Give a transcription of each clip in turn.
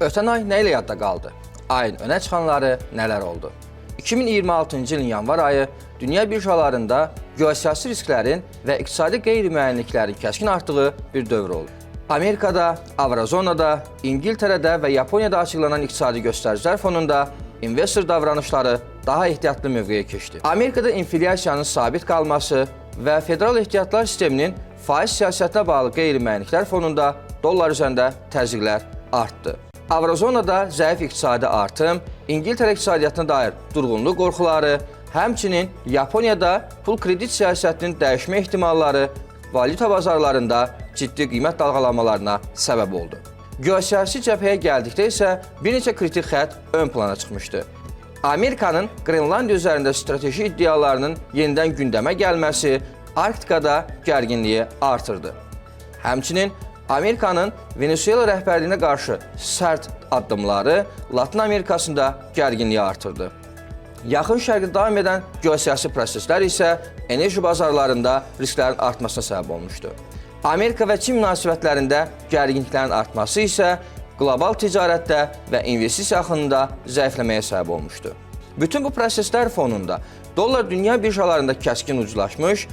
Ötən ay nə ilə yadda qaldı? Ayın önə çıxanları nələr oldu? 2026-cı ilin yanvar ayı dünya birjalarında geosiyasi risklərin və iqtisadi qeyri-müəyyənliklərin kəskin artdığı bir dövr oldu. Amerikada, Avrozonada, İngiltərədə və Yaponiyada açıqlanan iqtisadi göstəricilər fonunda investor davranışları daha ehtiyatlı mövqeyə keçdi. Amerikada inflyasiyanın sabit qalması və federal ehtiyatlar sisteminin faiz siyasətinə bağlı qeyri-müəyyənliklər fonunda dollar üzərində təzyiqlər artdı. Avrozonada zəif iqtisadi artım, İngiltərə iqtisadiyyatına dair durğunluq qorxuları, həmçinin Yaponiyada pul kredit siyasətinin dəyişmə ehtimalları valyuta bazarlarında ciddi qiymət dalğalanmalarına səbəb oldu. Geosiyasi cəbhəyə gəldikdə isə bir neçə kritik xətt ön plana çıxmışdı. Amerikanın Qrenlandiya üzərində strateji iddialarının yenidən gündəmə gəlməsi Arktikada gərginliyi artırdı. Həmçinin Amerikanın Venezuela rəhbərliyinə qarşı sərt addımları Latin Amerikasında gərginliyi artırdı. Yaxın Şərqdə davam edən geosiyasi proseslər isə enerji bazarlarında risklərin artmasına səbəb olmuşdu. Amerika və Çin münasibətlərində gərginliklərin artması isə qlobal ticarətdə və investisiya axınında zəifləməyə səbəb olmuşdu. Bütün bu proseslər fonunda dollar dünya birjalarında kəskin ucuzlaşmış,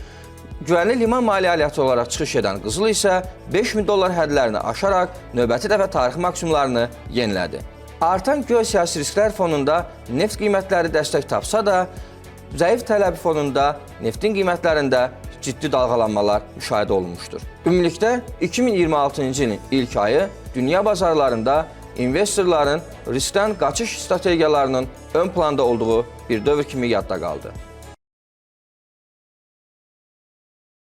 güvənli liman maliyyəti olaraq çıxış edən qızıl isə 5000 dollar hədlərini aşaraq növbəti dəfə tarixi maksimumlarını yenilədi. Artan geosiyasi risklər fonunda neft qiymətləri dəstək tapsa da, zəif tələbi fonunda neftin qiymətlərində ciddi dalğalanmalar müşahidə olunmuşdur. Ümumilikdə 2026-cı ilin ilk ayı dünya bazarlarında investorların riskdən qaçış strategiyalarının ön planda olduğu bir dövr kimi yadda qaldı.